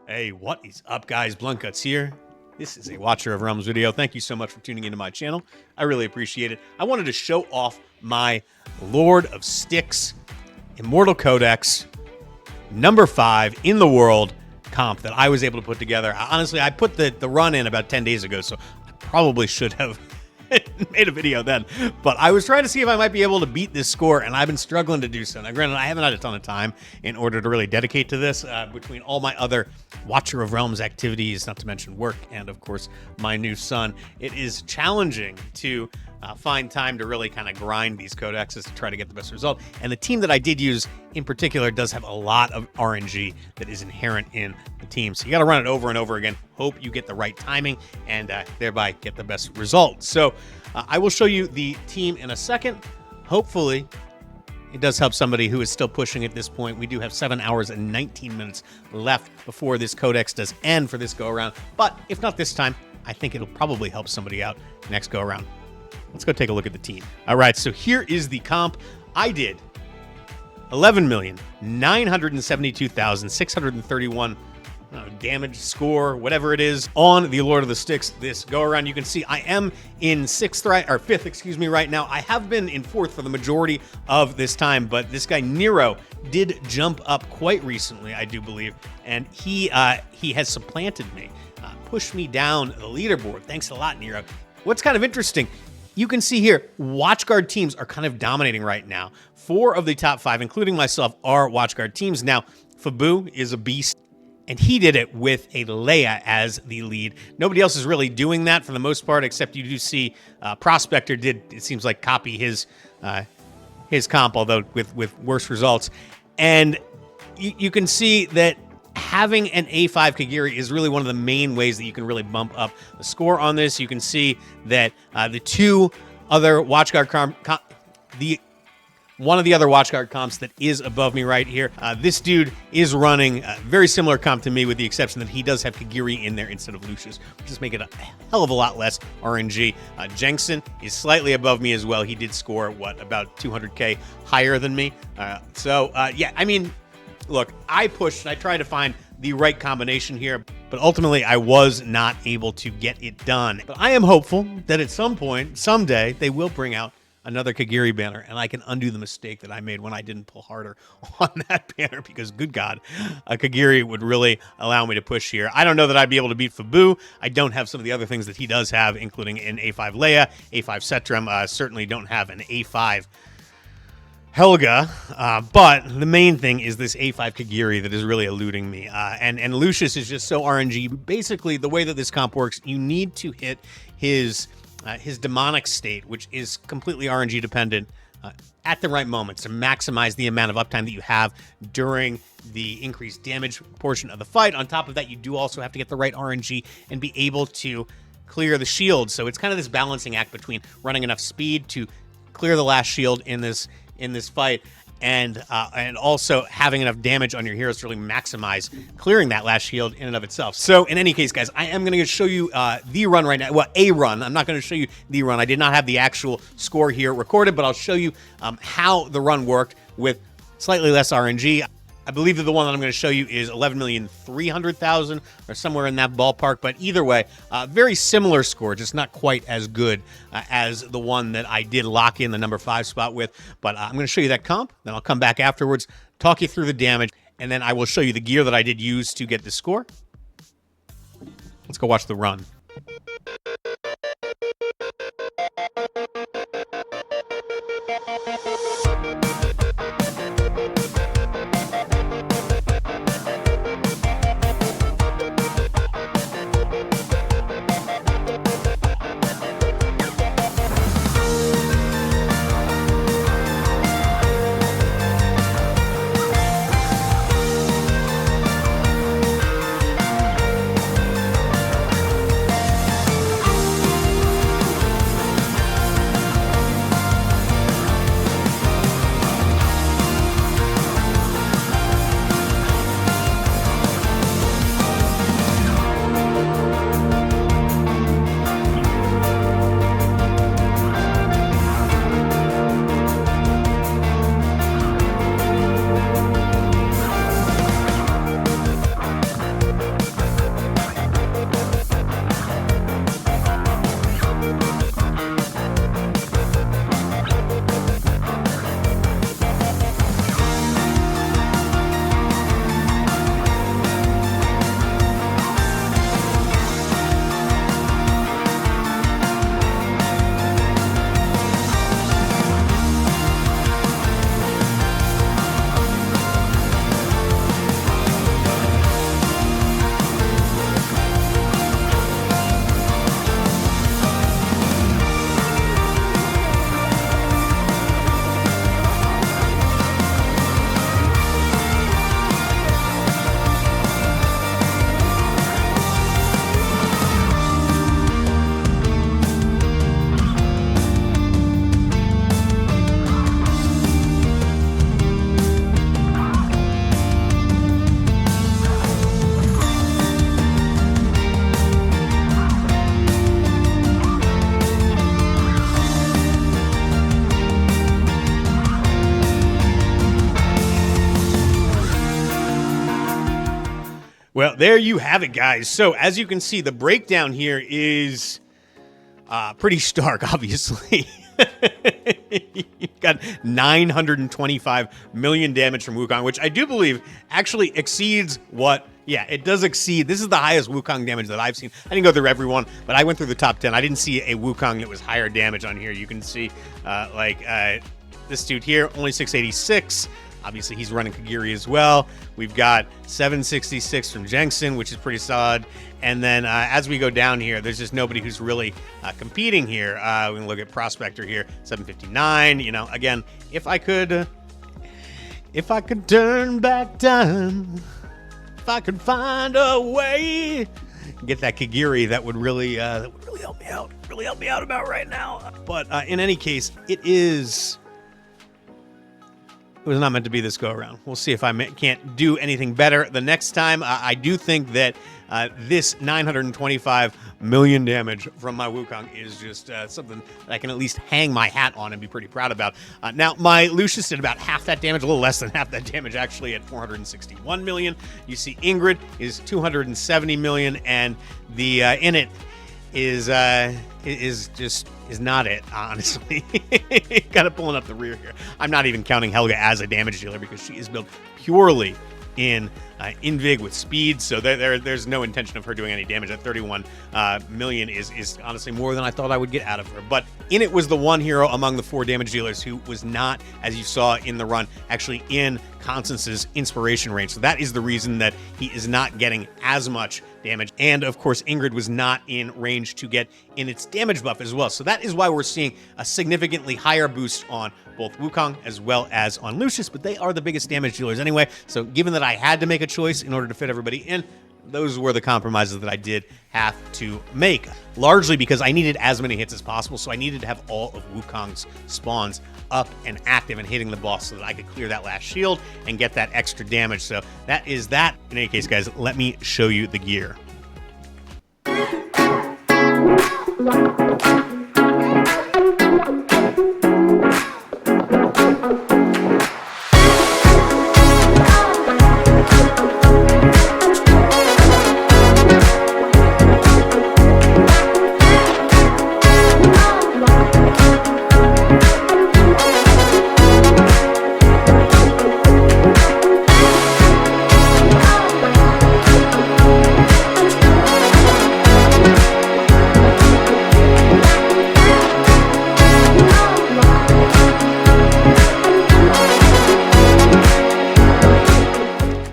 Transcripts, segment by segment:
Hey, what is up, guys? Bluntguts here. This is a Watcher of Realms video. Thank you so much for tuning into my channel. I really appreciate it. I wanted to show off my Lord of STYX Immortal Codex number 5 in the world comp that I was able to put together. Honestly, I put the run in about 10 days ago, so I probably should have made a video then, but I was trying to see if I might be able to beat this score, and I've been struggling to do so. Now, granted, I haven't had a ton of time in order to really dedicate to this between all my other Watcher of Realms activities, not to mention work, and of course, my new son. It is challenging to find time to really kind of grind these codexes to try to get the best result. And the team that I did use in particular does have a lot of RNG that is inherent in the team. So you got to run it over and over again. Hope you get the right timing and thereby get the best result. So I will show you the team in a second. Hopefully it does help somebody who is still pushing at this point. We do have 7 hours and 19 minutes left before this codex does end for this go around. But if not this time, I think it'll probably help somebody out next go around. Let's go take a look at the team. All right, so here is the comp. I did 11,972,631 damage score, whatever it is, on the Lord of the STYX this go around. You can see I am in fifth, right now. I have been in 4th for the majority of this time, but this guy Nero did jump up quite recently, I do believe, and he has supplanted me, pushed me down the leaderboard. Thanks a lot, Nero. What's kind of interesting, you can see here, Watchguard teams are kind of dominating right now. 4 of the top 5, including myself, are Watchguard teams. Now, Fabu is a beast, and he did it with a Leia as the lead. Nobody else is really doing that for the most part, except you do see Prospector did, it seems like, copy his comp, although with worse results. And you can see that having an A5 Kigiri is really one of the main ways that you can really bump up the score on this. You can see that the 2 other Watchguard one of the other Watchguard comps that is above me right here. This dude is running a very similar comp to me, with the exception that he does have Kigiri in there instead of Lucius, which is making it a hell of a lot less RNG. Jensen is slightly above me as well. He did score, what, about 200K higher than me. Yeah, I mean, look, I pushed and I tried to find the right combination here, but ultimately I was not able to get it done. But I am hopeful that at some point, someday, they will bring out another Kigiri banner, and I can undo the mistake that I made when I didn't pull harder on that banner, because good God, a Kigiri would really allow me to push here. I don't know that I'd be able to beat Fabu. I don't have some of the other things that he does have, including an A5 Leia, A5 Setram. Certainly don't have an A5 Helga, but the main thing is this A5 Kigiri that is really eluding me. And Lucius is just so RNG. Basically, the way that this comp works, you need to hit his demonic state, which is completely RNG dependent, at the right moments to maximize the amount of uptime that you have during the increased damage portion of the fight. On top of that, you do also have to get the right RNG and be able to clear the shield. So it's kind of this balancing act between running enough speed to clear the last shield in this fight, and also having enough damage on your heroes to really maximize clearing that last shield in and of itself. So in any case, guys, I am going to show you the run right now. Well, a run. I'm not going to show you the run. I did not have the actual score here recorded, but I'll show you how the run worked with slightly less RNG. I believe that the one that I'm going to show you is 11,300,000 or somewhere in that ballpark. But either way, very similar score, just not quite as good as the one that I did lock in the number 5 spot with. But I'm going to show you that comp. Then I'll come back afterwards, talk you through the damage, and then I will show you the gear that I did use to get the score. Let's go watch the run. Well, there you have it, guys. So as you can see, the breakdown here is pretty stark, obviously. You've got 925 million damage from Wukong, which I do believe actually exceeds what... Yeah, it does exceed. This is the highest Wukong damage that I've seen. I didn't go through every one, but I went through the top 10. I didn't see a Wukong that was higher damage on here. You can see, this dude here, only 686. Obviously, he's running Kigiri as well. We've got 766 from Jensen, which is pretty solid. And then as we go down here, there's just nobody who's really competing here. We can look at Prospector here, 759. You know, again, if I could turn back time, if I could find a way, get that Kigiri, that would really help me out. Really help me out about right now. But in any case, it was not meant to be this go around. We'll see if I can't do anything better the next time. I do think that this 925 million damage from my Wukong is just something that I can at least hang my hat on and be pretty proud about. Now, my Lucius did about half that damage, a little less than half that damage actually, at 461 million. You see Ingrid is 270 million, and the Init is not it, honestly. Kind of pulling up the rear here. I'm not even counting Helga as a damage dealer because she is built purely in Invig with speed, so there's no intention of her doing any damage. At 31 million is honestly more than I thought I would get out of her. But Init was the one hero among the 4 damage dealers who was not, as you saw in the run, actually in Constance's inspiration range. So that is the reason that he is not getting as much damage. And of course, Ingrid was not in range to get in its damage buff as well. So that is why we're seeing a significantly higher boost on both Wukong as well as on Lucius, but they are the biggest damage dealers anyway. So given that I had to make a choice in order to fit everybody in, those were the compromises that I did have to make, largely because I needed as many hits as possible. So I needed to have all of Wukong's spawns up and active and hitting the boss so that I could clear that last shield and get that extra damage. So that is that. In any case, guys, let me show you the gear.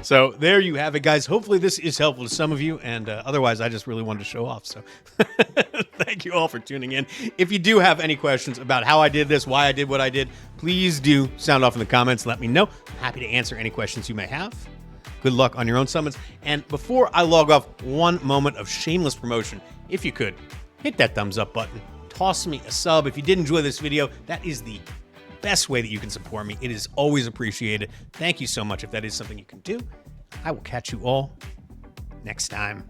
So there you have it, guys. Hopefully this is helpful to some of you, and otherwise I just really wanted to show off. So thank you all for tuning in. If you do have any questions about how I did this, why I did what I did, please do sound off in the comments. Let me know. I'm happy to answer any questions you may have. Good luck on your own summons. And before I log off, one moment of shameless promotion. If you could, hit that thumbs up button. Toss me a sub. If you did enjoy this video, that is the best way that you can support me. It is always appreciated. Thank you so much if that is something you can do. I will catch you all next time.